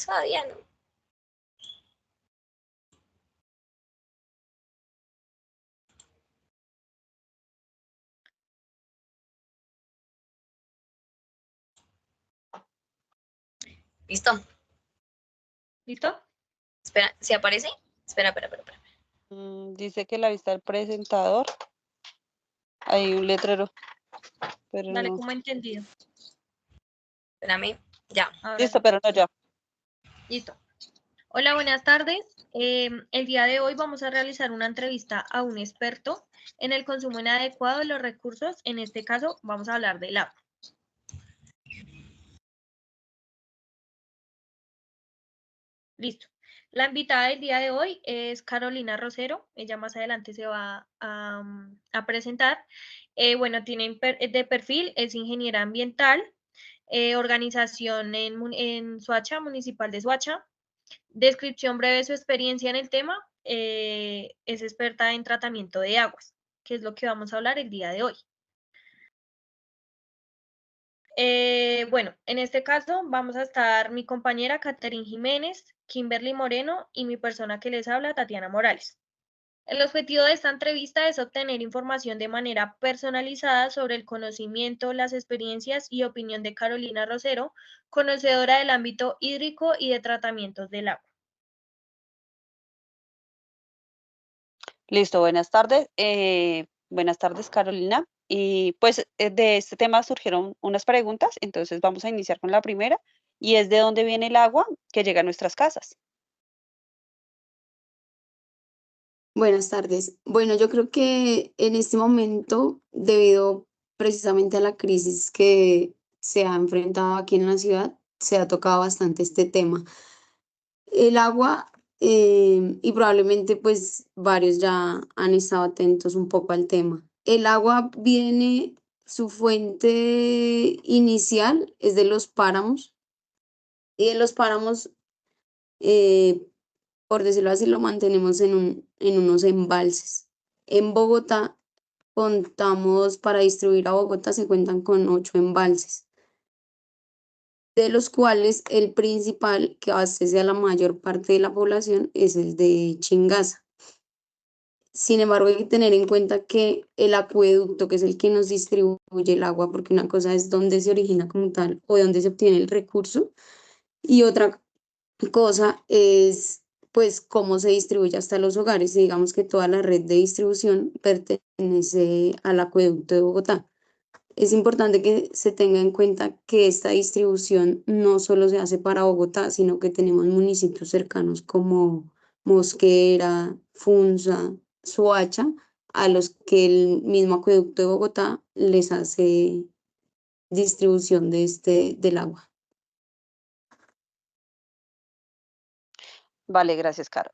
Todavía no. ¿Listo? ¿Listo? Espera, ¿se aparece? Espera. Dice que la vista del presentador. Hay un letrero. Pero Dale no. como entendido. Espérame, ya. Ahora Listo, sí. pero no ya. Listo. Hola, buenas tardes. El día de hoy vamos a realizar una entrevista a un experto en el consumo inadecuado de los recursos. En este caso, vamos a hablar del agua. Listo. La invitada del día de hoy es Carolina Rosero. Ella más adelante se va a presentar. Bueno, tiene de perfil, es ingeniera ambiental, organización en Soacha, municipal de Soacha. Descripción breve de su experiencia en el tema. Es experta en tratamiento de aguas, que es lo que vamos a hablar el día de hoy. Bueno, en este caso vamos a estar mi compañera Catherine Jiménez, Kimberly Moreno y mi persona que les habla, Tatiana Morales. El objetivo de esta entrevista es obtener información de manera personalizada sobre el conocimiento, las experiencias y opinión de Carolina Rosero, conocedora del ámbito hídrico y de tratamientos del agua. Listo, buenas tardes. Buenas tardes, Carolina. Y pues de este tema surgieron unas preguntas, entonces vamos a iniciar con la primera, y es de dónde viene el agua que llega a nuestras casas. Buenas tardes. Bueno, yo creo que en este momento, debido precisamente a la crisis que se ha enfrentado aquí en la ciudad, se ha tocado bastante este tema. El agua, y probablemente pues varios ya han estado atentos un poco al tema. El agua viene, su fuente inicial es de los páramos, y de los páramos, eh, por decirlo así, lo mantenemos en unos embalses. En Bogotá contamos, para distribuir a Bogotá se cuentan con 8 embalses, de los cuales el principal que abastece a la mayor parte de la población es el de Chingaza. Sin embargo, hay que tener en cuenta que el acueducto, que es el que nos distribuye el agua, porque una cosa es dónde se origina como tal o de dónde se obtiene el recurso, y otra cosa es pues cómo se distribuye hasta los hogares. Y digamos que toda la red de distribución pertenece al acueducto de Bogotá. Es importante que se tenga en cuenta que esta distribución no solo se hace para Bogotá, sino que tenemos municipios cercanos como Mosquera, Funza, Soacha, a los que el mismo acueducto de Bogotá les hace distribución del agua. Vale, gracias, Caro.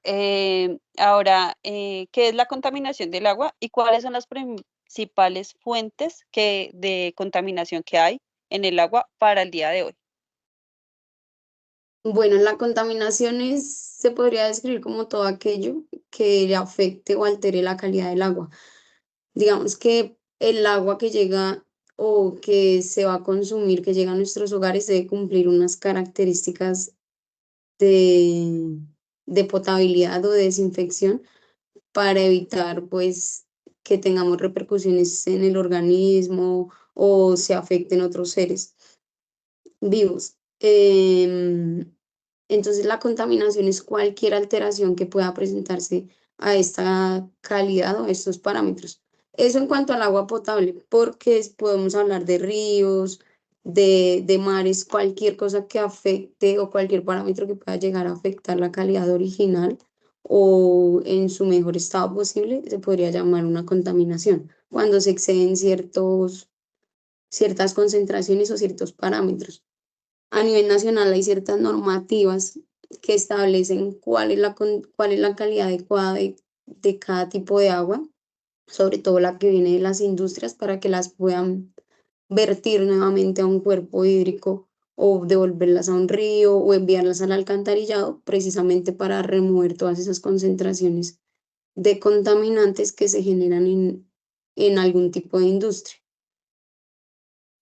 Ahora, ¿qué es la contaminación del agua y cuáles son las principales fuentes de contaminación que hay en el agua para el día de hoy? Bueno, la contaminación se podría describir como todo aquello que le afecte o altere la calidad del agua. Digamos que el agua que llega o que se va a consumir, que llega a nuestros hogares, debe cumplir unas características de, de potabilidad o de desinfección para evitar pues que tengamos repercusiones en el organismo o se afecten otros seres vivos. Entonces la contaminación es cualquier alteración que pueda presentarse a esta calidad o a estos parámetros. Eso en cuanto al agua potable, porque podemos hablar de ríos, de mares, cualquier cosa que afecte o cualquier parámetro que pueda llegar a afectar la calidad original o en su mejor estado posible, se podría llamar una contaminación, cuando se exceden ciertas concentraciones o ciertos parámetros. A nivel nacional hay ciertas normativas que establecen cuál es la calidad adecuada de cada tipo de agua, sobre todo la que viene de las industrias, para que las puedan vertir nuevamente a un cuerpo hídrico o devolverlas a un río o enviarlas al alcantarillado, precisamente para remover todas esas concentraciones de contaminantes que se generan en algún tipo de industria.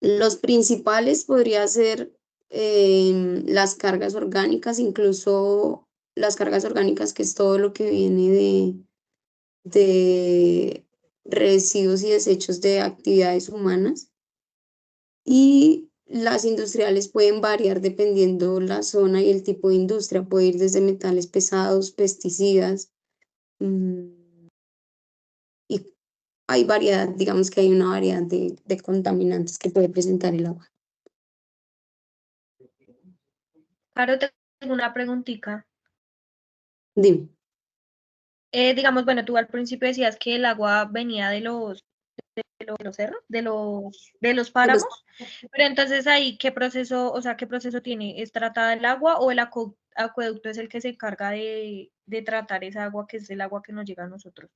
Los principales podría ser las cargas orgánicas, incluso las cargas orgánicas, que es todo lo que viene de residuos y desechos de actividades humanas. Y las industriales pueden variar dependiendo la zona y el tipo de industria. Puede ir desde metales pesados, pesticidas, y hay variedad, digamos que hay una variedad de contaminantes que puede presentar el agua. Caro, tengo una preguntita. Dime. Digamos, bueno, tú al principio decías que el agua venía de los cerros, de los páramos, pero entonces ahí, ¿qué proceso, o sea, qué proceso tiene? ¿Es tratada el agua o el acueducto es el que se encarga de tratar esa agua, que es el agua que nos llega a nosotros?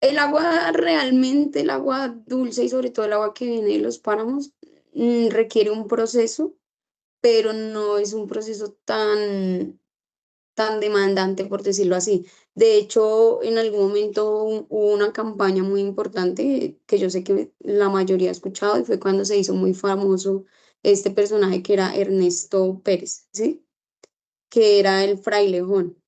El agua realmente, el agua dulce y sobre todo el agua que viene de los páramos, requiere un proceso, pero no es un proceso tan demandante, por decirlo así. De hecho, en algún momento hubo una campaña muy importante que yo sé que la mayoría ha escuchado, y fue cuando se hizo muy famoso este personaje que era Ernesto Pérez, ¿sí? Que era el frailejón.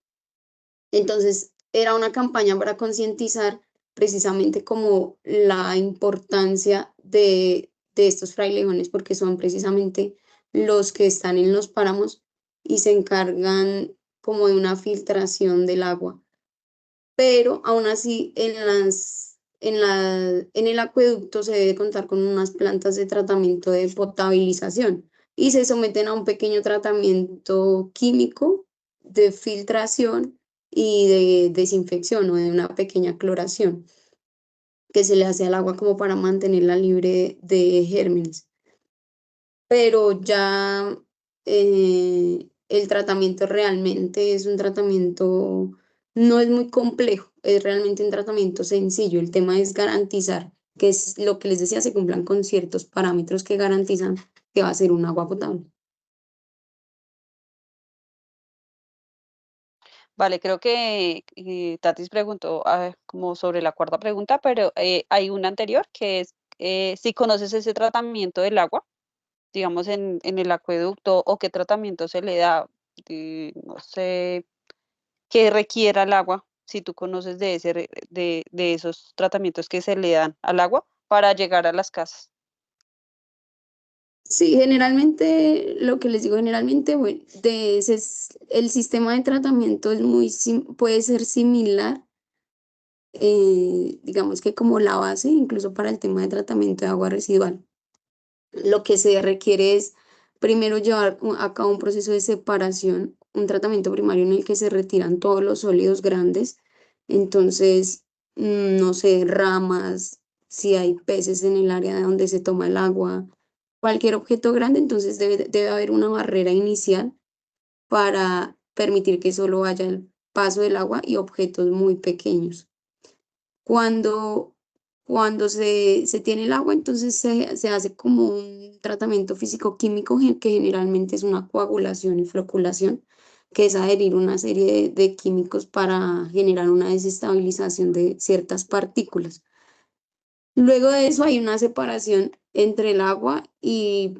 Entonces, era una campaña para concientizar precisamente como la importancia de estos frailejones, porque son precisamente los que están en los páramos y se encargan como de una filtración del agua. Pero aún así, en el acueducto se debe contar con unas plantas de tratamiento de potabilización y se someten a un pequeño tratamiento químico de filtración y de desinfección o de una pequeña cloración que se le hace al agua como para mantenerla libre de gérmenes. Pero ya el tratamiento realmente es un tratamiento, no es muy complejo, es realmente un tratamiento sencillo. El tema es garantizar que es lo que les decía, se cumplan con ciertos parámetros que garantizan que va a ser un agua potable. Vale, creo que Tatis preguntó como sobre la cuarta pregunta, pero hay una anterior que es si conoces ese tratamiento del agua, digamos en el acueducto, o qué tratamiento se le da, no sé, qué requiera el agua, si tú conoces de esos tratamientos que se le dan al agua para llegar a las casas. Sí, generalmente, lo que les digo, generalmente, bueno, el sistema de tratamiento es puede ser similar, digamos que como la base, incluso para el tema de tratamiento de agua residual. Lo que se requiere es primero llevar a cabo un proceso de separación, un tratamiento primario en el que se retiran todos los sólidos grandes. Entonces, no sé, ramas, si hay peces en el área de donde se toma el agua, cualquier objeto grande, entonces debe haber una barrera inicial para permitir que solo haya el paso del agua y objetos muy pequeños. Cuando, cuando se tiene el agua, entonces se hace como un tratamiento físico-químico que generalmente es una coagulación y floculación, que es adherir una serie de químicos para generar una desestabilización de ciertas partículas. Luego de eso hay una separación entre el agua y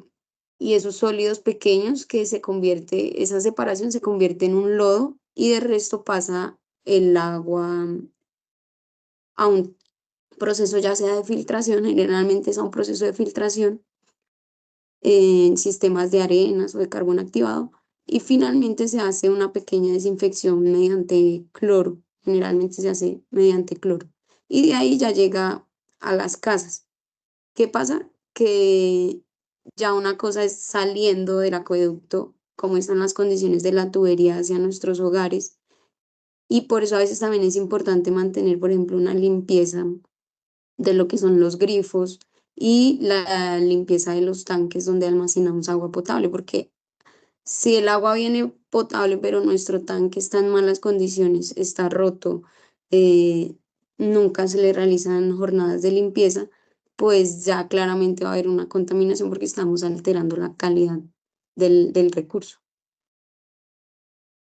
esos sólidos pequeños esa separación se convierte en un lodo y de resto pasa el agua a un proceso ya sea de filtración, generalmente es a un proceso de filtración en sistemas de arenas o de carbón activado, y finalmente se hace una pequeña desinfección mediante cloro, generalmente se hace mediante cloro, y de ahí ya llega a las casas. ¿Qué pasa? Que ya una cosa es saliendo del acueducto, cómo están las condiciones de la tubería hacia nuestros hogares, y por eso a veces también es importante mantener, por ejemplo, una limpieza de lo que son los grifos y la limpieza de los tanques donde almacenamos agua potable, porque si el agua viene potable, pero nuestro tanque está en malas condiciones, está roto, eh, nunca se le realizan jornadas de limpieza, pues ya claramente va a haber una contaminación porque estamos alterando la calidad del recurso.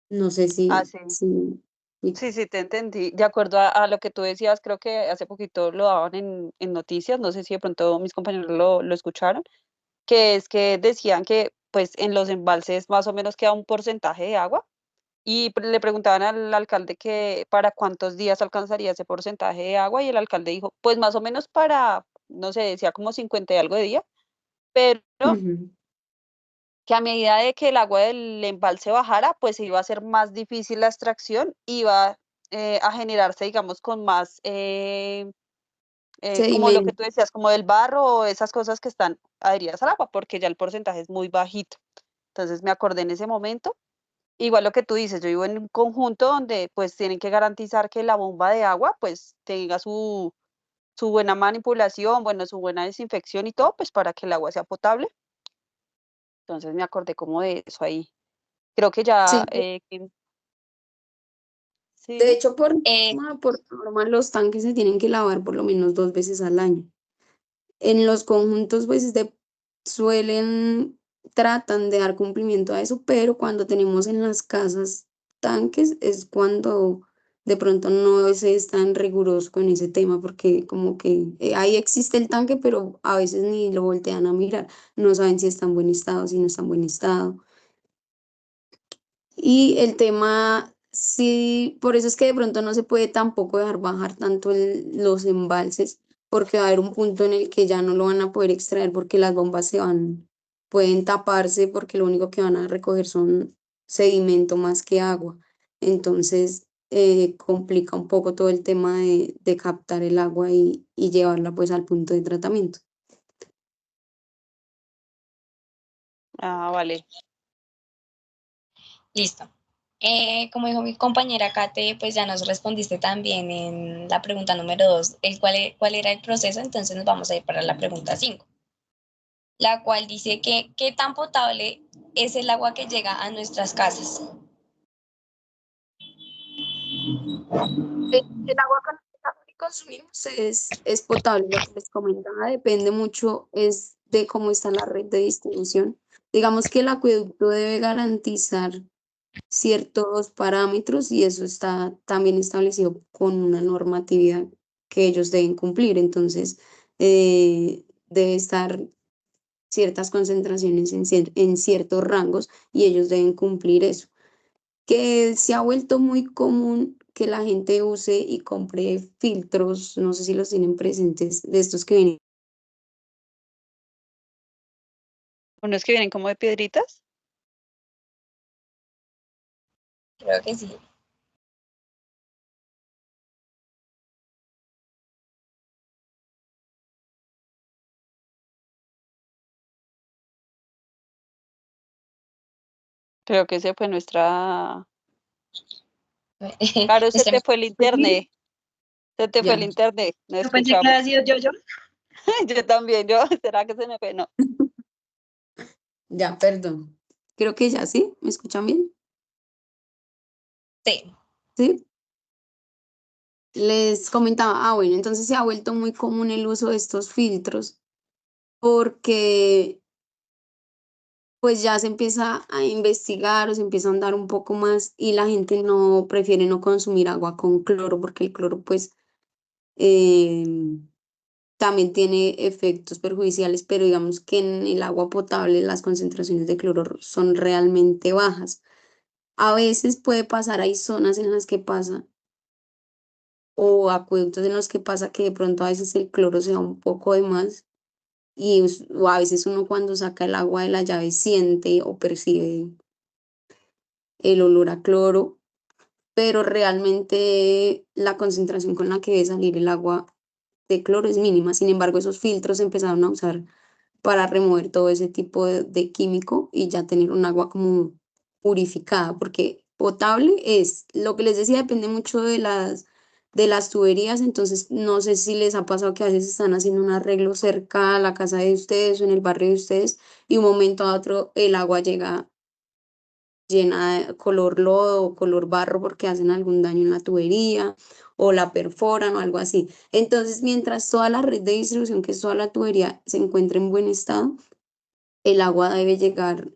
No sé Ah, si, sí. si, Sí, sí, te entendí. De acuerdo a lo que tú decías, creo que hace poquito lo daban en noticias, no sé si de pronto mis compañeros lo escucharon, que es que decían que pues en los embalses más o menos queda un porcentaje de agua y le preguntaban al alcalde que para cuántos días alcanzaría ese porcentaje de agua y el alcalde dijo, pues más o menos para, no sé, decía como 50 y algo de días, pero Ujú. que a medida de que el agua del embalse bajara, pues iba a ser más difícil la extracción, iba a generarse, digamos, con más, como lo que Sedimento. tú decías, como del barro o esas cosas que están adheridas al agua, porque ya el porcentaje es muy bajito. Entonces me acordé en ese momento. Igual lo que tú dices, yo vivo en un conjunto donde pues tienen que garantizar que la bomba de agua pues tenga su buena manipulación, bueno, su buena desinfección y todo, pues para que el agua sea potable. Entonces me acordé como de eso ahí. Creo que ya, Sí, sí, de dime. hecho, Eh, por norma, los tanques se tienen que lavar por lo menos 2 veces al año. En los conjuntos, pues, tratan de dar cumplimiento a eso, pero cuando tenemos en las casas tanques es cuando de pronto no se es tan riguroso con ese tema, porque como que ahí existe el tanque, pero a veces ni lo voltean a mirar, no saben si está en buen estado, si no está en buen estado. Y el tema, sí, por eso es que de pronto no se puede tampoco dejar bajar tanto los embalses, porque va a haber un punto en el que ya no lo van a poder extraer porque las bombas pueden taparse porque lo único que van a recoger son sedimento más que agua. Entonces, complica un poco todo el tema de captar el agua y llevarla pues al punto de tratamiento. Ah, vale. Listo. Como dijo mi compañera Kate, pues ya nos respondiste también en la pregunta número 2, cuál era el proceso, entonces nos vamos a ir para la pregunta 5, la cual dice que qué tan potable es el agua que llega a nuestras casas. El agua que consumimos es potable, lo que les comentaba, depende mucho es de cómo está la red de distribución. Digamos que el acueducto debe garantizar ciertos parámetros y eso está también establecido con una normatividad que ellos deben cumplir. Entonces, debe estar ciertas concentraciones en ciertos rangos y ellos deben cumplir eso, que se ha vuelto muy común que la gente use y compre filtros, no sé si los tienen presentes, de estos que vienen. Unos que vienen como de piedritas. Creo que sí. Creo que ese fue nuestra... Claro, se Nuestra- te fue el internet. Se te fue el Ya, internet. No Yo pensé que había escuchamos. sido yo. Yo también, ¿será que se me fue? No. ya, perdón. Creo que ya sí, ¿me escuchan bien? Sí. Sí. Les comentaba, bueno, entonces se ha vuelto muy común el uso de estos filtros porque pues ya se empieza a investigar o se empieza a andar un poco más y la gente no prefiere no consumir agua con cloro porque el cloro pues em, también tiene efectos perjudiciales, pero digamos que en el agua potable las concentraciones de cloro son realmente bajas. A veces puede pasar, hay zonas en las que pasa o acueductos en los que pasa que de pronto a veces el cloro sea un poco de más o a veces uno cuando saca el agua de la llave siente o percibe el olor a cloro, pero realmente la concentración con la que debe salir el agua de cloro es mínima. Sin embargo, esos filtros se empezaron a usar para remover todo ese tipo de químico y ya tener un agua como purificada, porque potable es, lo que les decía, depende mucho de las tuberías, entonces no sé si les ha pasado que a veces están haciendo un arreglo cerca a la casa de ustedes o en el barrio de ustedes y un momento a otro el agua llega llena de color lodo o color barro porque hacen algún daño en la tubería o la perforan o algo así. Entonces, mientras toda la red de distribución, que es toda la tubería, se encuentre en buen estado, el agua debe llegar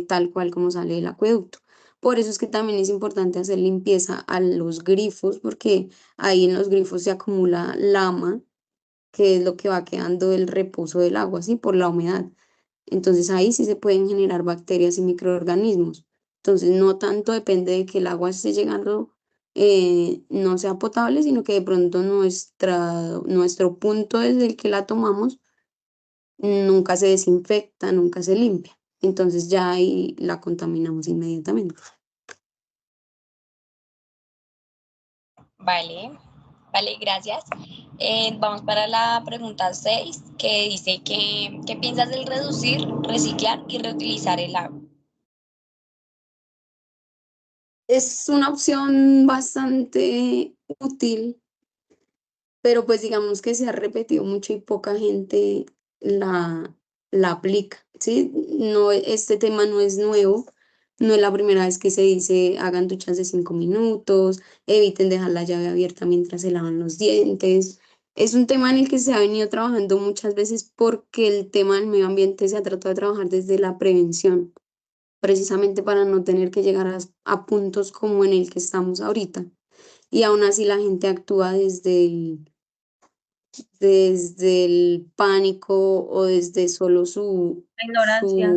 tal cual como sale del acueducto. Por eso es que también es importante hacer limpieza a los grifos, porque ahí en los grifos se acumula lama, que es lo que va quedando del reposo del agua, ¿sí? Por la humedad. Entonces ahí sí se pueden generar bacterias y microorganismos. Entonces no tanto depende de que el agua esté llegando, no sea potable, sino que de pronto nuestro punto desde el que la tomamos nunca se desinfecta, nunca se limpia. Entonces ya ahí la contaminamos inmediatamente. Vale, vale, gracias. Vamos para la pregunta 6, que dice que, ¿qué piensas del reducir, reciclar y reutilizar el agua? Es una opción bastante útil, pero pues digamos que se ha repetido mucho y poca gente la, la aplica, ¿sí? No, este tema no es nuevo, no es la primera vez que se dice hagan duchas de 5 minutos, eviten dejar la llave abierta mientras se lavan los dientes. Es un tema en el que se ha venido trabajando muchas veces porque el tema del medio ambiente se ha tratado de trabajar desde la prevención, precisamente para no tener que llegar a puntos como en el que estamos ahorita. Y aún así la gente actúa desde el pánico o desde solo La ignorancia.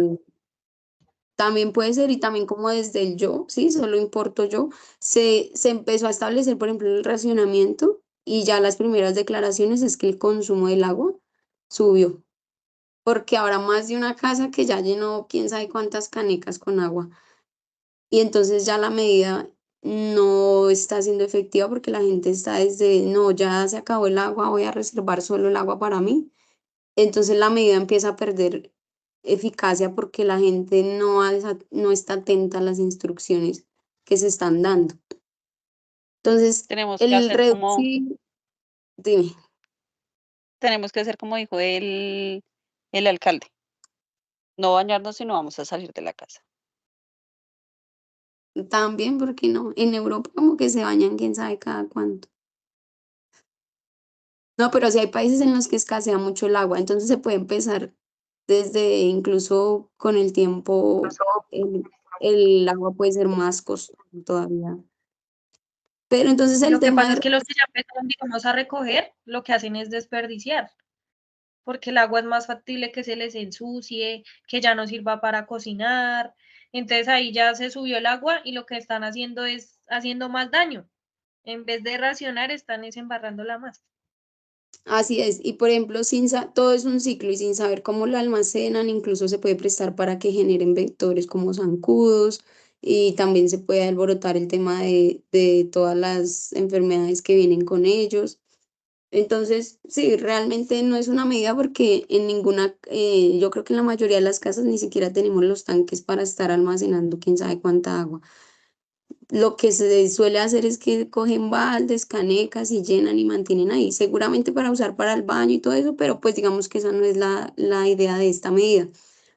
también puede ser, y también como desde el yo, ¿sí? Solo importo yo. Se empezó a establecer, por ejemplo, el racionamiento y ya las primeras declaraciones es que el consumo del agua subió, porque ahora más de una casa que ya llenó quién sabe cuántas canecas con agua. Y entonces ya la medida no está siendo efectiva porque la gente está desde, no, ya se acabó el agua, voy a reservar solo el agua para mí. Entonces la medida empieza a perder eficacia porque la gente no está atenta a las instrucciones que se están dando. Entonces, Tenemos que el hacer como, reducir, dime, tenemos que hacer como dijo el alcalde, no bañarnos si no vamos a salir de la casa. también, ¿por qué no? En Europa como que se bañan quién sabe cada cuánto. No, pero sí hay países en los que escasea mucho el agua, entonces se puede empezar desde incluso con el tiempo, el agua puede ser más costoso todavía. Pero entonces Y el lo que tema pasa de es que los que ya empezaron, digamos, a recoger, lo que hacen es desperdiciar, porque el agua es más factible que se les ensucie, que ya no sirva para cocinar. Entonces ahí ya se subió el agua y lo que están haciendo es haciendo más daño. En vez de racionar, están embarrándola más. Así es, y por ejemplo, todo es un ciclo y sin saber cómo lo almacenan, incluso se puede prestar para que generen vectores como zancudos y también se puede alborotar el tema de todas las enfermedades que vienen con ellos. Entonces, sí, realmente no es una medida porque yo creo que en la mayoría de las casas ni siquiera tenemos los tanques para estar almacenando quién sabe cuánta agua. Lo que se suele hacer es que cogen baldes, canecas y llenan y mantienen ahí, seguramente para usar para el baño y todo eso, pero pues digamos que esa no es la idea de esta medida.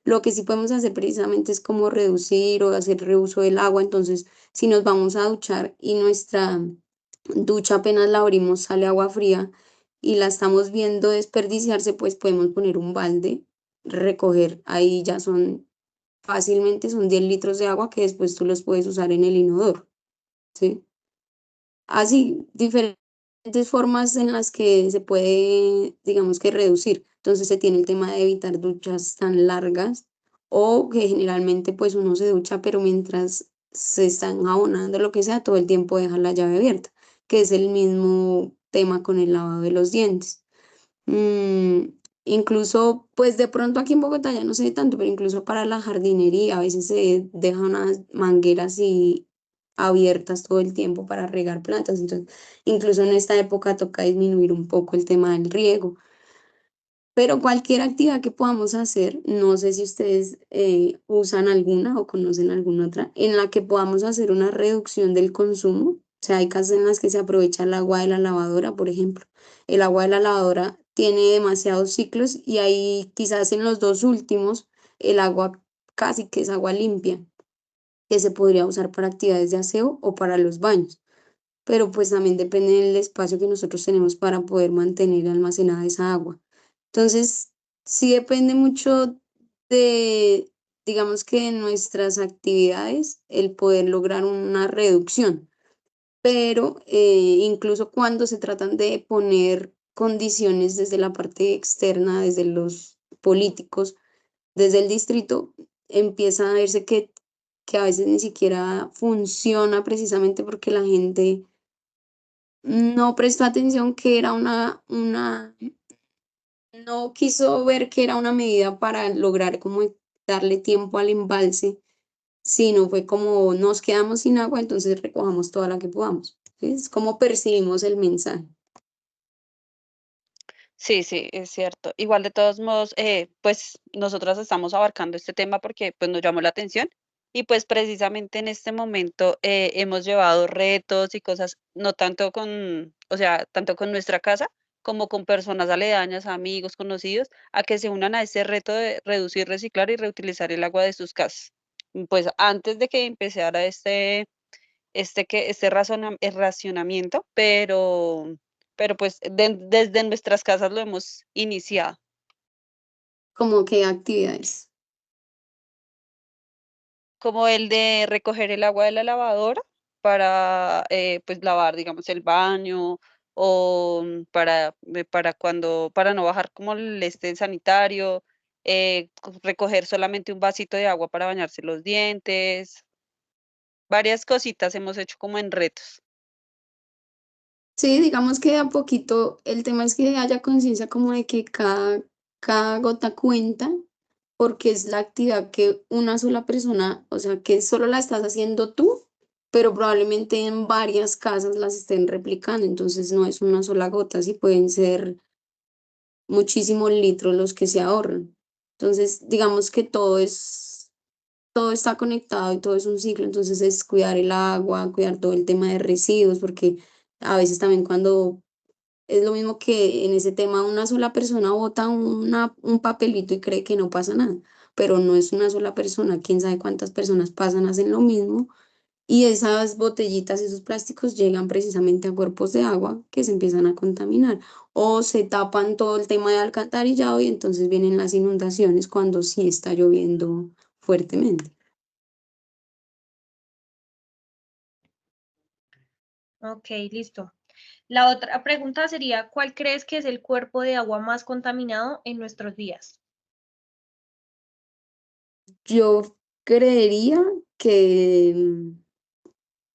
Lo que sí podemos hacer precisamente es como reducir o hacer reuso del agua. Entonces, si nos vamos a duchar y nuestra ducha apenas la abrimos sale agua fría y la estamos viendo desperdiciarse, pues podemos poner un balde, recoger, ahí ya fácilmente son 10 litros de agua que después tú los puedes usar en el inodoro. ¿Sí? Así, diferentes formas en las que se puede, digamos que reducir. Entonces se tiene el tema de evitar duchas tan largas o que generalmente pues uno se ducha, pero mientras se está enjabonando, lo que sea, todo el tiempo deja la llave abierta, que es el mismo tema con el lavado de los dientes. Mm, incluso, pues de pronto aquí en Bogotá ya no sé tanto, pero incluso para la jardinería a veces se dejan unas mangueras abiertas todo el tiempo para regar plantas. Entonces, incluso en esta época toca disminuir un poco el tema del riego. Pero cualquier actividad que podamos hacer, no sé si ustedes usan alguna o conocen alguna otra, en la que podamos hacer una reducción del consumo. O sea, hay casas en las que se aprovecha el agua de la lavadora, por ejemplo. El agua de la lavadora tiene demasiados ciclos y ahí quizás en los dos últimos el agua casi que es agua limpia, que se podría usar para actividades de aseo o para los baños. Pero pues también depende del espacio que nosotros tenemos para poder mantener almacenada esa agua. Entonces, sí depende mucho de, digamos que de nuestras actividades, el poder lograr una reducción. Pero incluso cuando se tratan de poner condiciones desde la parte externa, desde los políticos, desde el distrito empieza a verse que a veces ni siquiera funciona precisamente porque la gente no prestó atención que era no quiso ver que era una medida para lograr como darle tiempo al embalse, sino fue como nos quedamos sin agua, entonces recojamos toda la que podamos. ¿Sí? Es como percibimos el mensaje. Sí, sí, es cierto. Igual de todos modos, pues nosotras estamos abarcando este tema porque pues nos llamó la atención y pues precisamente en este momento hemos llevado retos y cosas, no tanto con, o sea, tanto con nuestra casa como con personas aledañas, amigos, conocidos, a que se unan a este reto de reducir, reciclar y reutilizar el agua de sus casas. Pues antes de que empezara racionamiento, pero pues desde nuestras casas lo hemos iniciado. Como que actividades. Como el de recoger el agua de la lavadora para pues lavar, digamos, el baño o para no bajar como el sanitario, recoger solamente un vasito de agua para bañarse los dientes, varias cositas hemos hecho como en retos. Sí, digamos que de a poquito el tema es que haya conciencia como de que cada gota cuenta, porque es la actividad que una sola persona, o sea, que solo la estás haciendo tú, pero probablemente en varias casas las estén replicando, entonces no es una sola gota, sí pueden ser muchísimos litros los que se ahorran. Entonces, digamos que todo está conectado y todo es un ciclo, entonces es cuidar el agua, cuidar todo el tema de residuos, porque a veces también cuando es lo mismo que en ese tema una sola persona bota un papelito y cree que no pasa nada, pero no es una sola persona, quién sabe cuántas personas pasan, hacen lo mismo y esas botellitas, esos plásticos llegan precisamente a cuerpos de agua que se empiezan a contaminar o se tapan todo el tema de alcantarillado y entonces vienen las inundaciones cuando sí está lloviendo fuertemente. Ok, listo. La otra pregunta sería, ¿cuál crees que es el cuerpo de agua más contaminado en nuestros días? Yo creería que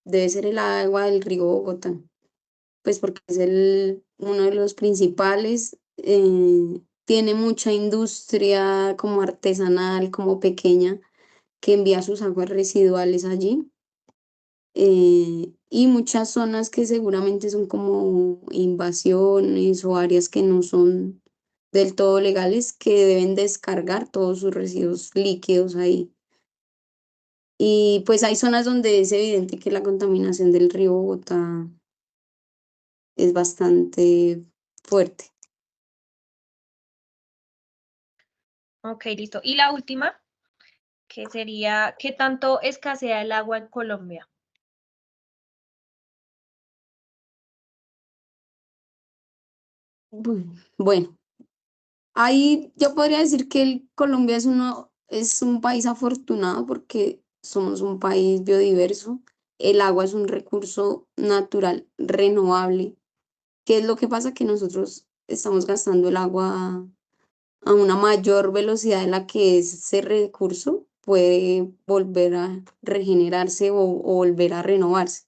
debe ser el agua del río Bogotá, pues porque es uno de los principales, tiene mucha industria como artesanal, como pequeña, que envía sus aguas residuales allí, y muchas zonas que seguramente son como invasiones o áreas que no son del todo legales, que deben descargar todos sus residuos líquidos ahí. Y pues hay zonas donde es evidente que la contaminación del río Bogotá es bastante fuerte. Ok, listo. Y la última, que sería, ¿qué tanto escasea el agua en Colombia? Bueno, ahí yo podría decir que Colombia es un país afortunado porque somos un país biodiverso. El agua es un recurso natural renovable. ¿Qué es lo que pasa? Que nosotros estamos gastando el agua a una mayor velocidad de la que ese recurso puede volver a regenerarse o volver a renovarse.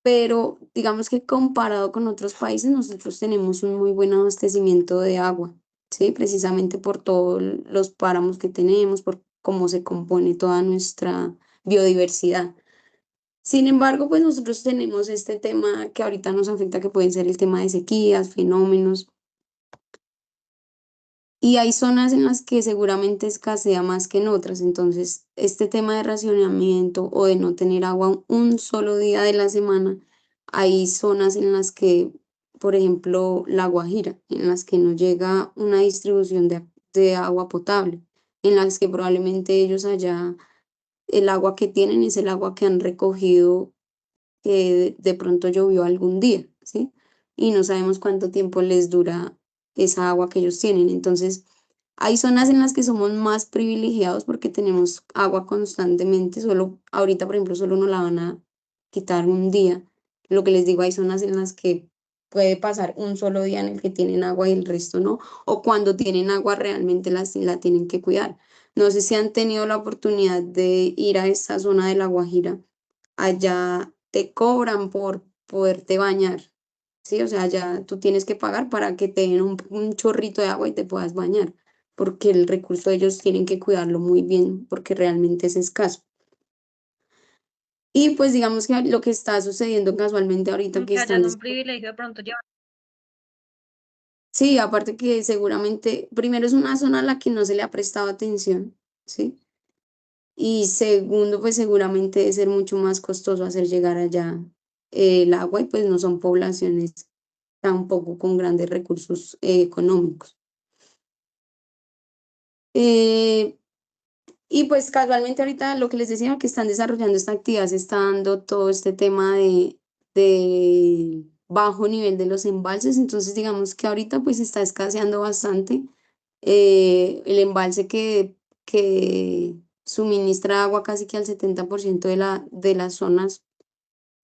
Pero digamos que comparado con otros países, nosotros tenemos un muy buen abastecimiento de agua, ¿sí? Precisamente por todos los páramos que tenemos, por cómo se compone toda nuestra biodiversidad. Sin embargo, pues nosotros tenemos este tema que ahorita nos afecta, que pueden ser el tema de sequías, fenómenos. Y hay zonas en las que seguramente escasea más que en otras. Entonces, este tema de racionamiento o de no tener agua un solo día de la semana, hay zonas en las que, por ejemplo, La Guajira, en las que no llega una distribución de agua potable, en las que probablemente ellos allá, el agua que tienen es el agua que han recogido que de pronto llovió algún día, ¿sí? Y no sabemos cuánto tiempo les dura esa agua que ellos tienen. Entonces, hay zonas en las que somos más privilegiados porque tenemos agua constantemente, solo ahorita, por ejemplo, solo nos la van a quitar un día. Lo que les digo, hay zonas en las que puede pasar un solo día en el que tienen agua y el resto no, o cuando tienen agua realmente la tienen que cuidar. No sé si han tenido la oportunidad de ir a esta zona de La Guajira. Allá te cobran por poderte bañar, ¿sí? O sea, allá tú tienes que pagar para que te den un chorrito de agua y te puedas bañar, porque el recurso ellos tienen que cuidarlo muy bien, porque realmente es escaso. Y pues digamos que lo que está sucediendo casualmente ahorita que Que allá están... es un privilegio de pronto llevar. Sí, aparte que seguramente, primero es una zona a la que no se le ha prestado atención, ¿sí? Y segundo, pues seguramente debe ser mucho más costoso hacer llegar allá el agua y pues no son poblaciones tampoco con grandes recursos económicos. Eh, y pues casualmente ahorita lo que les decía que están desarrollando esta actividad, se está dando todo este tema de bajo nivel de los embalses, entonces digamos que ahorita pues está escaseando bastante el embalse que suministra agua casi que al 70% de las zonas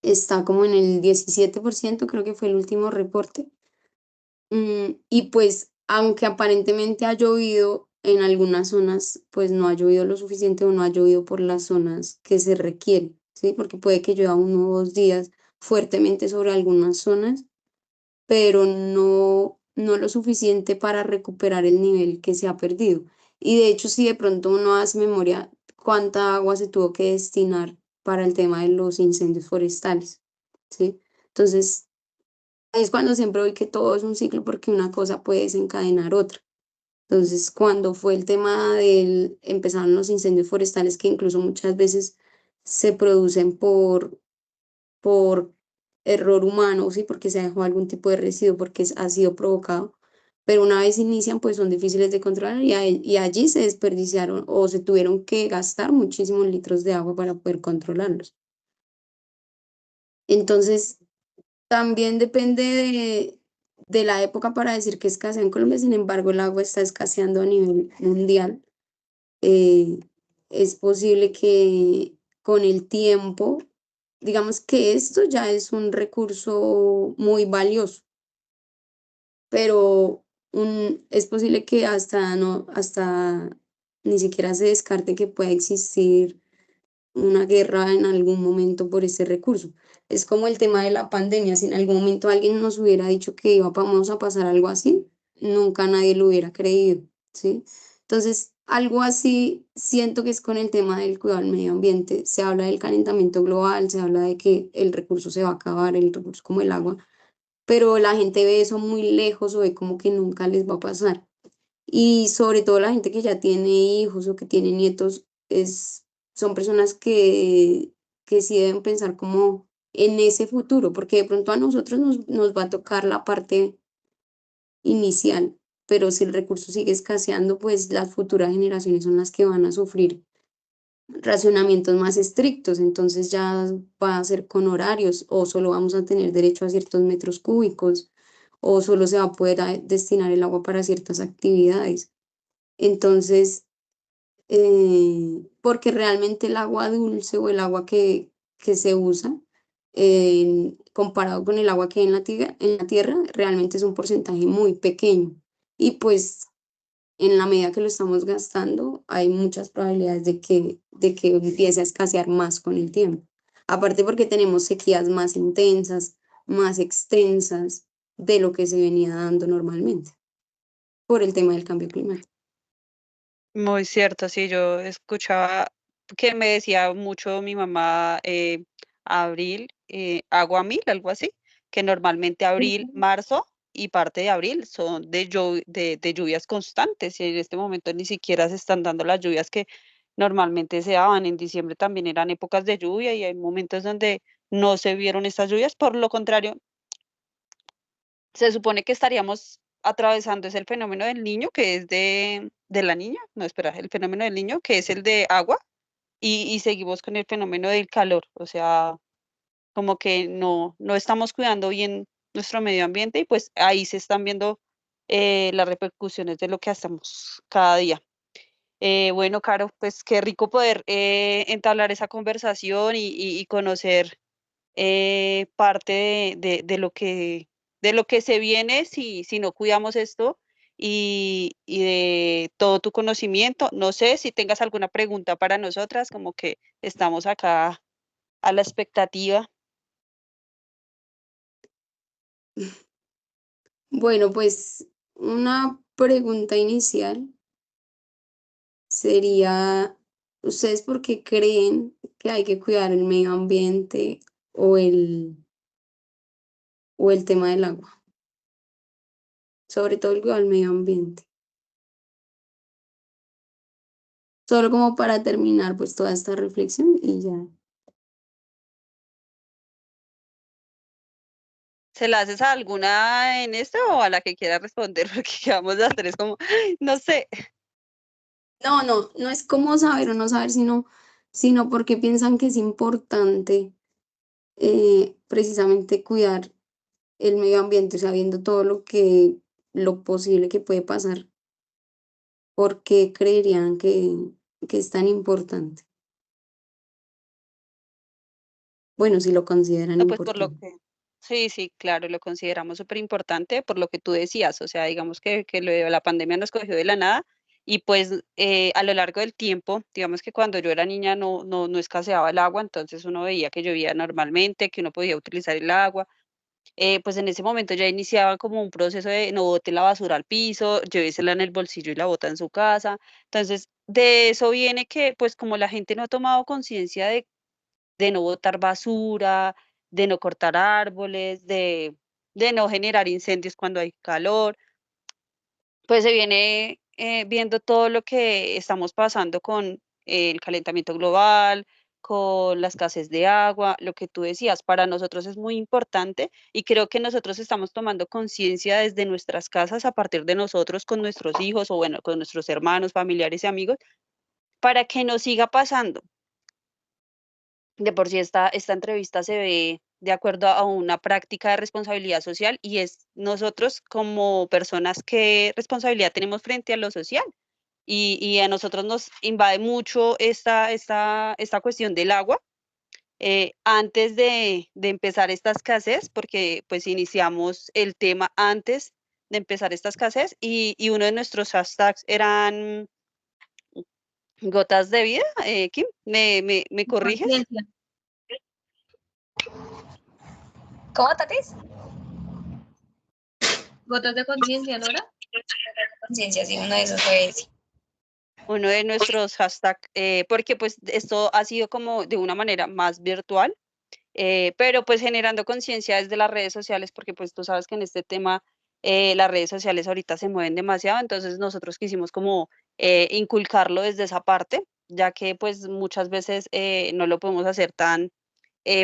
está como en el 17%, creo que fue el último reporte. Y pues, aunque aparentemente ha llovido en algunas zonas, pues no ha llovido lo suficiente o no ha llovido por las zonas que se requiere, ¿sí? Porque puede que llueva 1 o 2 días fuertemente sobre algunas zonas, pero no lo suficiente para recuperar el nivel que se ha perdido. Y de hecho, si de pronto uno hace memoria, cuánta agua se tuvo que destinar para el tema de los incendios forestales, ¿sí? Entonces, es cuando siempre veo que todo es un ciclo porque una cosa puede desencadenar otra. Entonces, cuando fue el tema del, empezaron los incendios forestales que incluso muchas veces se producen por error humano, sí, porque se dejó algún tipo de residuo, porque ha sido provocado, pero una vez inician, pues son difíciles de controlar y allí se desperdiciaron o se tuvieron que gastar muchísimos litros de agua para poder controlarlos. Entonces, también depende de la época para decir que escasea en Colombia, sin embargo, el agua está escaseando a nivel mundial. Eh, es posible que con el tiempo, digamos que esto ya es un recurso muy valioso, pero es posible que hasta ni siquiera se descarte que pueda existir una guerra en algún momento por ese recurso. Es como el tema de la pandemia, si en algún momento alguien nos hubiera dicho que vamos a pasar algo así, nunca nadie lo hubiera creído, ¿sí? Entonces, algo así siento que es con el tema del cuidado del medio ambiente. Se habla del calentamiento global, se habla de que el recurso se va a acabar, el recurso como el agua, pero la gente ve eso muy lejos o ve como que nunca les va a pasar. Y sobre todo la gente que ya tiene hijos o que tiene nietos, son personas que sí deben pensar como en ese futuro, porque de pronto a nosotros nos va a tocar la parte inicial, pero si el recurso sigue escaseando, pues las futuras generaciones son las que van a sufrir racionamientos más estrictos, entonces ya va a ser con horarios o solo vamos a tener derecho a ciertos metros cúbicos o solo se va a poder destinar el agua para ciertas actividades. Entonces, porque realmente el agua dulce o el agua que se usa, comparado con el agua que hay en la tierra, realmente es un porcentaje muy pequeño. Y pues en la medida que lo estamos gastando, hay muchas probabilidades de que empiece a escasear más con el tiempo. Aparte porque tenemos sequías más intensas, más extensas de lo que se venía dando normalmente por el tema del cambio climático. Muy cierto, sí, yo escuchaba que me decía mucho mi mamá, abril, agua mil, algo así, que normalmente abril, Ujú. marzo y parte de abril son de lluvias constantes y en este momento ni siquiera se están dando las lluvias que normalmente se daban. En diciembre también eran épocas de lluvia y hay momentos donde no se vieron estas lluvias, por lo contrario, se supone que estaríamos atravesando es el fenómeno del niño, que es de la niña, no, espera, el fenómeno del niño, que es el de agua, y seguimos con el fenómeno del calor, o sea, como que no estamos cuidando bien nuestro medio ambiente y pues ahí se están viendo las repercusiones de lo que hacemos cada día. Bueno, Caro, pues qué rico poder entablar esa conversación y conocer parte de lo que de lo que se viene si no cuidamos esto y de todo tu conocimiento. No sé si tengas alguna pregunta para nosotras, como que estamos acá a la expectativa. Bueno, pues una pregunta inicial sería, ¿ustedes por qué creen que hay que cuidar el medio ambiente o el tema del agua? Sobre todo el cuidado del medio ambiente. Solo como para terminar pues toda esta reflexión y ya. ¿Se la haces a alguna en esto o a la que quiera responder? Porque quedamos las tres como, "Ay, no sé". No es como saber o no saber, sino porque piensan que es importante precisamente cuidar el medio ambiente, sabiendo todo lo posible que puede pasar. ¿Por qué creerían que es tan importante? Bueno, si lo consideran No, pues por lo importante. que, sí, sí, claro, lo consideramos súper importante por lo que tú decías, o sea, digamos que lo de la pandemia nos cogió de la nada y pues a lo largo del tiempo, digamos que cuando yo era niña no escaseaba el agua, entonces uno veía que llovía normalmente, que uno podía utilizar el agua, pues en ese momento ya iniciaba como un proceso de no bote la basura al piso, llévesela en el bolsillo y la bota en su casa, entonces de eso viene que pues como la gente no ha tomado conciencia de no botar basura, de no cortar árboles, de no generar incendios cuando hay calor, pues se viene viendo todo lo que estamos pasando con el calentamiento global, con la escasez de agua, lo que tú decías, para nosotros es muy importante y creo que nosotros estamos tomando conciencia desde nuestras casas a partir de nosotros con nuestros hijos o bueno, con nuestros hermanos, familiares y amigos, para que no siga pasando. De por sí esta entrevista se ve de acuerdo a una práctica de responsabilidad social y es nosotros como personas qué responsabilidad tenemos frente a lo social. Y a nosotros nos invade mucho esta cuestión del agua antes de empezar esta escasez, porque pues iniciamos el tema antes de empezar esta escasez y uno de nuestros hashtags eran gotas de vida. Kim, ¿me corriges? Conciencia. ¿Cómo, Tatis? Gotas de conciencia, ¿no era? Conciencia, sí, uno de esos fue ese. Uno de nuestros hashtags, porque pues esto ha sido como de una manera más virtual, pero pues generando conciencia desde las redes sociales, porque pues tú sabes que en este tema las redes sociales ahorita se mueven demasiado, entonces nosotros quisimos como inculcarlo desde esa parte, ya que pues muchas veces no lo podemos hacer tan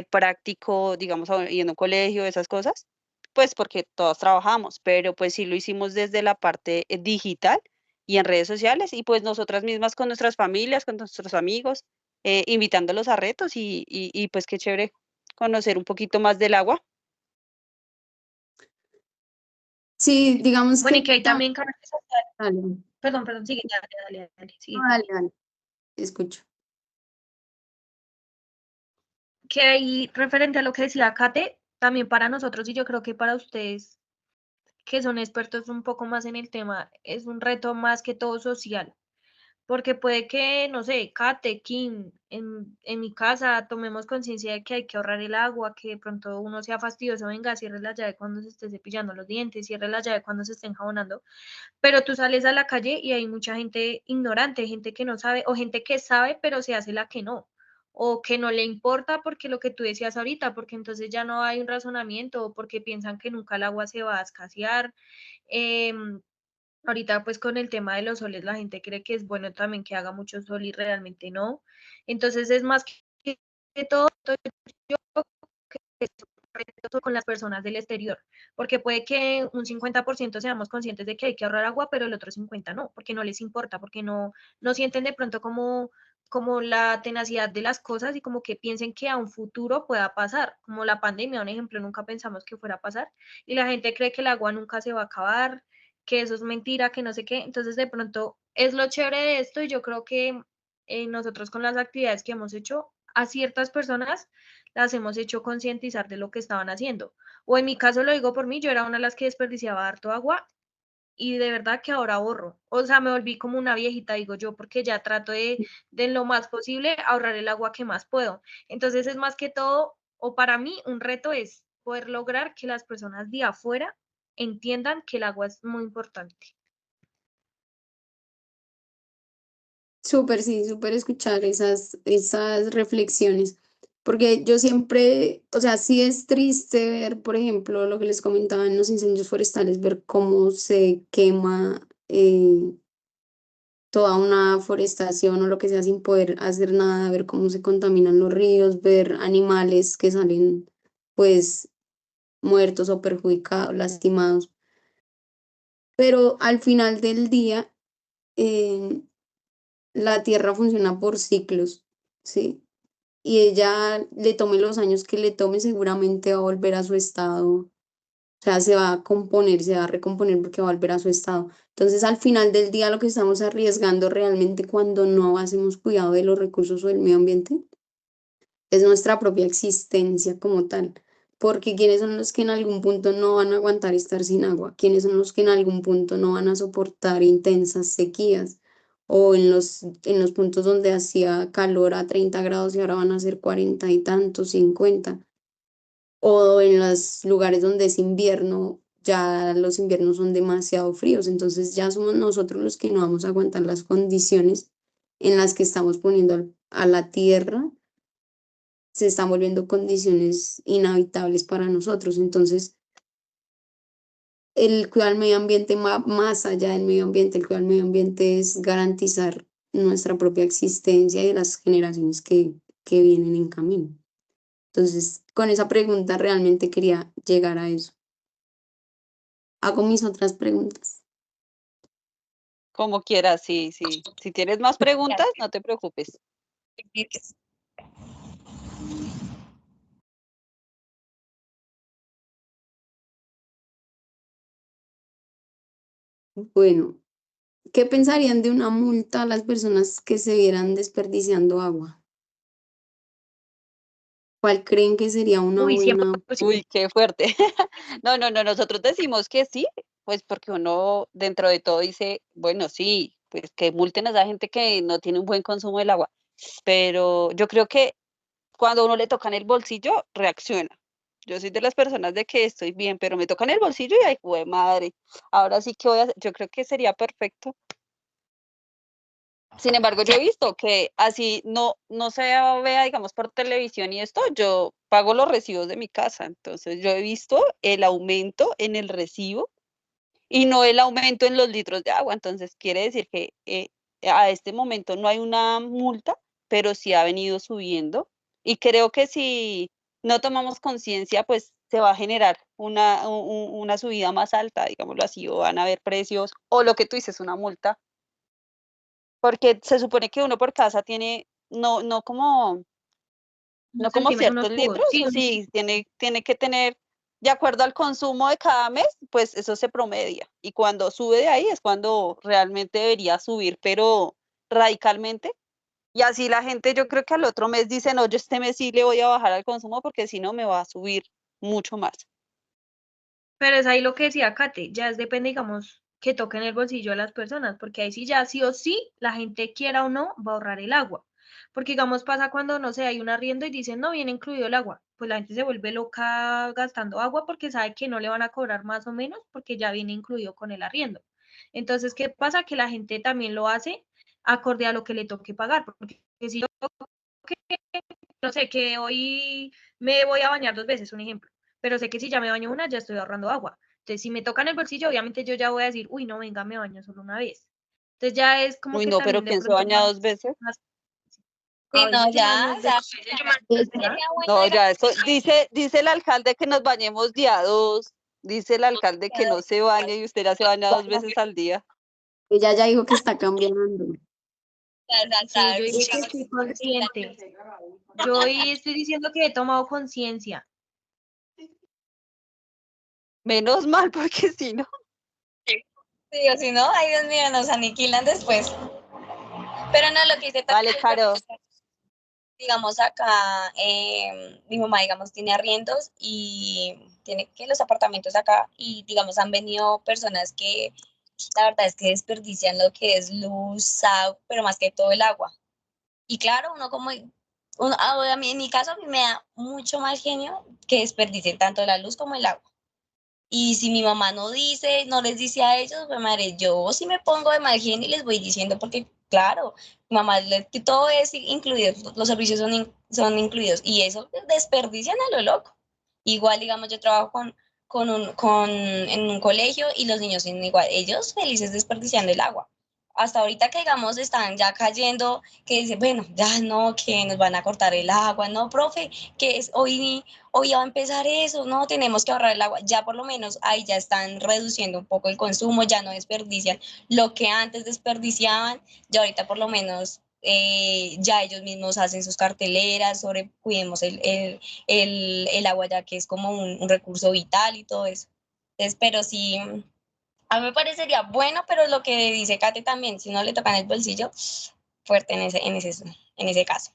práctico, digamos, yendo a un colegio, esas cosas, pues porque todos trabajamos, pero pues sí lo hicimos desde la parte digital y en redes sociales y pues nosotras mismas con nuestras familias, con nuestros amigos, invitándolos a retos y pues qué chévere conocer un poquito más del agua. Sí, digamos Bueno, y que que hay también cabe resaltar, dale, perdón, sigue, dale, no, sigue. dale, escucho. Que ahí, referente a lo que decía Kate, también para nosotros y yo creo que para ustedes que son expertos un poco más en el tema, es un reto más que todo social, porque puede que, no sé, Kate, Kim, en mi casa tomemos conciencia de que hay que ahorrar el agua, que de pronto uno sea fastidioso, venga, cierre la llave cuando se esté cepillando los dientes, cierre la llave cuando se esté enjabonando, pero tú sales a la calle y hay mucha gente ignorante, gente que no sabe, o gente que sabe, pero se hace la que no, o que no le importa porque lo que tú decías ahorita, porque entonces ya no hay un razonamiento, o porque piensan que nunca el agua se va a escasear. Ahorita pues con el tema de los soles la gente cree que es bueno también que haga mucho sol y realmente no. Entonces es más que todo yo que es un reto con las personas del exterior, porque puede que un 50% seamos conscientes de que hay que ahorrar agua, pero el otro 50% no, porque no les importa, porque no sienten de pronto como la tenacidad de las cosas y como que piensen que a un futuro pueda pasar, como la pandemia, un ejemplo, nunca pensamos que fuera a pasar y la gente cree que el agua nunca se va a acabar, que eso es mentira, que no sé qué. Entonces, de pronto, es lo chévere de esto y yo creo que nosotros con las actividades que hemos hecho a ciertas personas las hemos hecho concientizar de lo que estaban haciendo. O en mi caso lo digo por mí, yo era una de las que desperdiciaba harto agua y de verdad que ahora ahorro. O sea, me volví como una viejita, digo yo, porque ya trato de lo más posible ahorrar el agua que más puedo. Entonces es más que todo, o para mí un reto es poder lograr que las personas de afuera entiendan que el agua es muy importante. Súper, sí, súper escuchar esas reflexiones, porque yo siempre, o sea, sí es triste ver, por ejemplo, lo que les comentaba en los incendios forestales, ver cómo se quema toda una forestación o lo que sea sin poder hacer nada, ver cómo se contaminan los ríos, ver animales que salen pues muertos o perjudicados, lastimados. Pero al final del día, eh, la Tierra funciona por ciclos, ¿sí? Y ella le tome los años que le tome, seguramente va a volver a su estado, o sea, se va a componer, se va a recomponer porque va a volver a su estado. Entonces, al final del día, lo que estamos arriesgando realmente cuando no hacemos cuidado de los recursos o del medio ambiente es nuestra propia existencia como tal. Porque ¿quiénes son los que en algún punto no van a aguantar estar sin agua? ¿Quiénes son los que en algún punto no van a soportar intensas sequías? O en los puntos donde hacía calor a 30 grados y ahora van a ser 40 y tantos, 50. O en los lugares donde es invierno, ya los inviernos son demasiado fríos. Entonces ya somos nosotros los que no vamos a aguantar las condiciones en las que estamos poniendo a la tierra, se están volviendo condiciones inhabitables para nosotros. Entonces, el cuidado del medio ambiente, más allá del medio ambiente, el cuidado del medio ambiente es garantizar nuestra propia existencia y de las generaciones que vienen en camino. Entonces, con esa pregunta realmente quería llegar a eso. Hago mis otras preguntas. Como quieras, sí, sí. Si tienes más preguntas, no te preocupes. Bueno, ¿qué pensarían de una multa a las personas que se vieran desperdiciando agua? ¿Cuál creen que sería una Uy, buena? 100%. Uy, qué fuerte. No, no, no, nosotros decimos que sí, pues porque uno dentro de todo dice, bueno, sí, pues que multen a esa gente que no tiene un buen consumo del agua. Pero yo creo que cuando a uno le toca en el bolsillo, reacciona. Yo soy de las personas de que estoy bien, pero me toca en el bolsillo y ay, jue madre. Ahora sí que voy a hacer, yo creo que sería perfecto. Sin embargo, yo he visto que así no se vea, digamos, por televisión y esto, yo pago los recibos de mi casa. Entonces, yo he visto el aumento en el recibo y no el aumento en los litros de agua. Entonces, quiere decir que a este momento no hay una multa, pero sí ha venido subiendo. Y creo que si no tomamos conciencia, pues se va a generar una subida más alta, digámoslo así, o van a haber precios, o lo que tú dices, una multa porque se supone que uno por casa tiene, no como Unos ciertos cubos, litros, sí, sí, tiene que tener, de acuerdo al consumo de cada mes, pues eso se promedia. Y cuando sube de ahí es cuando realmente debería subir, pero radicalmente. Y así la gente, yo creo que al otro mes dice, no, yo este mes sí le voy a bajar al consumo porque si no me va a subir mucho más. pero es ahí lo que decía Kate, ya es depende, digamos, que toquen el bolsillo a las personas, porque ahí sí ya sí o sí, la gente quiera o no, va a ahorrar el agua. Porque digamos pasa cuando, no sé, hay un arriendo y dicen, no, viene incluido el agua. Pues la gente se vuelve loca gastando agua porque sabe que no le van a cobrar más o menos porque ya viene incluido con el arriendo. Entonces, ¿qué pasa? Que la gente también lo hace acorde a lo que le toque pagar. Porque si yo, no sé, que hoy me voy a bañar 2 veces, un ejemplo, pero sé que si ya me baño una, ya estoy ahorrando agua. Entonces, si me toca en el bolsillo, obviamente yo ya voy a decir, uy, no, venga, me baño solo una vez. Entonces ya es como Uy, que no, pero también de ¿quién se pronto baña más, 2 veces? Sí, a no, veces yo me baño ya, dos o sea, veces. Yo me baño Es- ¿verdad? sería bueno No, de la ya eso, dice el alcalde que nos bañemos día 2, dice el alcalde que no se bañe y usted ya se baña 2 veces al día. Ella ya dijo que está cambiando. Sí, yo dije que estoy consciente. Yo hoy estoy diciendo que he tomado conciencia. Menos mal, porque si no. Sí, o si no, ay Dios mío, nos aniquilan después. Pero no, lo que dice Tati Vale, es Caro. verdad. digamos acá, mi mamá, digamos, tiene arriendos y tiene que los apartamentos acá y, digamos, han venido personas que la verdad es que desperdician lo que es luz, agua, pero más que todo el agua. Y claro, uno como, a mí, en mi caso, a mí me da mucho mal genio que desperdicien tanto la luz como el agua. Y si mi mamá no dice, no les dice a ellos, pues madre, yo sí me pongo de mal genio y les voy diciendo porque, claro, mi mamá, todo es incluido, los servicios son incluidos y eso desperdician a lo loco. Igual, digamos, yo trabajo en un colegio y los niños son igual, ellos felices desperdiciando el agua. Hasta ahorita que, digamos, están ya cayendo, que dicen, bueno, ya no, que nos van a cortar el agua, no, profe, que es hoy va a empezar eso, no, tenemos que ahorrar el agua, ya por lo menos ahí ya están reduciendo un poco el consumo, ya no desperdician lo que antes desperdiciaban, ya ahorita por lo menos ya ellos mismos hacen sus carteleras sobre cuidemos el agua ya que es como un recurso vital y todo eso. Entonces, pero sí, a mí me parecería bueno, pero lo que dice Kate también, si no le tocan el bolsillo, fuerte en ese caso.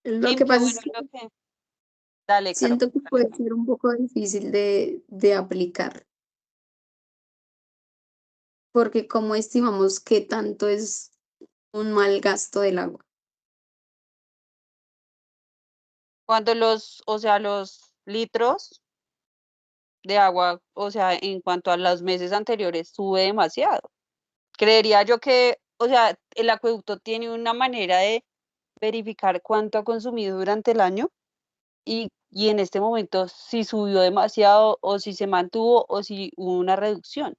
Lo Kim, que qué pasa bueno es que lo que... Dale, Caro. siento que puede ser un poco difícil de aplicar, porque como estimamos que tanto es un mal gasto del agua. Cuando o sea, los litros de agua, o sea, en cuanto a los meses anteriores, sube demasiado. Creería yo que, o sea, el acueducto tiene una manera de verificar cuánto ha consumido durante el año y en este momento si subió demasiado o si se mantuvo o si hubo una reducción.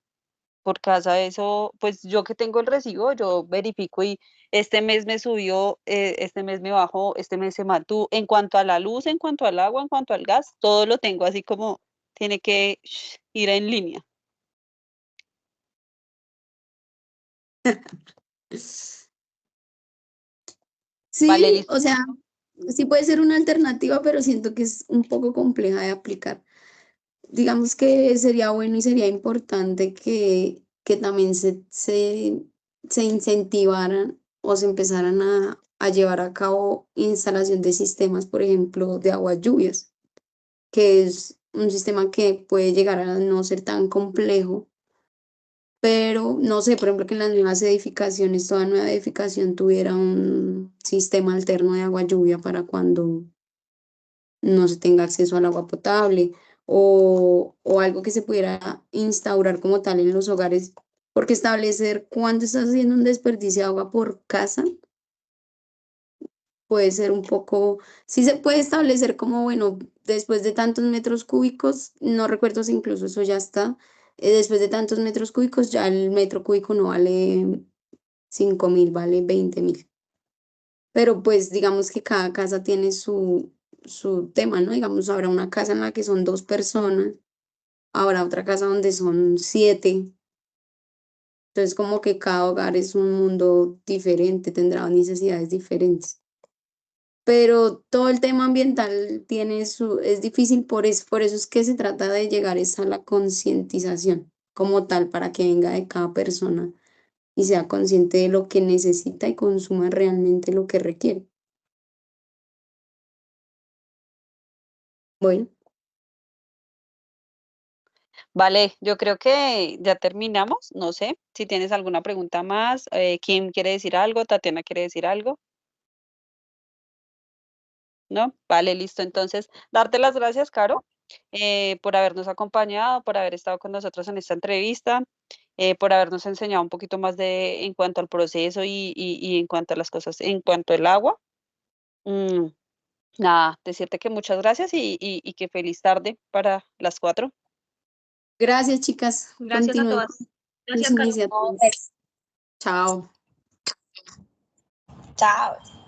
Por causa de eso, pues yo que tengo el recibo, yo verifico y este mes me subió, este mes me bajó, este mes se mantuvo. En cuanto a la luz, en cuanto al agua, en cuanto al gas, todo lo tengo así como tiene que ir en línea. Vale, Sí, listo. o sea, sí puede ser una alternativa, pero siento que es un poco compleja de aplicar. Digamos que sería bueno y sería importante que también se incentivaran o se empezaran a llevar a cabo instalación de sistemas, por ejemplo, de aguas lluvias, que es un sistema que puede llegar a no ser tan complejo, pero no sé, por ejemplo, que en las nuevas edificaciones, toda nueva edificación tuviera un sistema alterno de agua lluvia para cuando no se tenga acceso al agua potable o algo que se pudiera instaurar como tal en los hogares, porque establecer cuánto estás haciendo un desperdicio de agua por casa puede ser un poco, sí se puede establecer como, bueno, después de tantos metros cúbicos, no recuerdo si incluso eso ya está, después de tantos metros cúbicos ya el metro cúbico no vale 5.000, vale 20.000. Pero pues digamos que cada casa tiene su tema, ¿no? Digamos, habrá una casa en la que son 2 personas, habrá otra casa donde son 7. Entonces como que cada hogar es un mundo diferente, tendrá necesidades diferentes. Pero todo el tema ambiental es difícil por eso es que se trata de llegar es a la concientización como tal para que venga de cada persona y sea consciente de lo que necesita y consuma realmente lo que requiere. Bueno. Vale, yo creo que ya terminamos. No sé si tienes alguna pregunta más. ¿Quién quiere decir algo? ¿Tatiana quiere decir algo? ¿No? Vale, listo. Entonces, darte las gracias, Caro, por habernos acompañado, por haber estado con nosotros en esta entrevista, por habernos enseñado un poquito más de en cuanto al proceso y en cuanto a las cosas, en cuanto al agua. Mm, nada, decirte que muchas gracias y que feliz tarde para las 4. Gracias, chicas. Gracias a Continúen con todas. sus Gracias, Caro. No, pues, iniciativas. Chao. chao.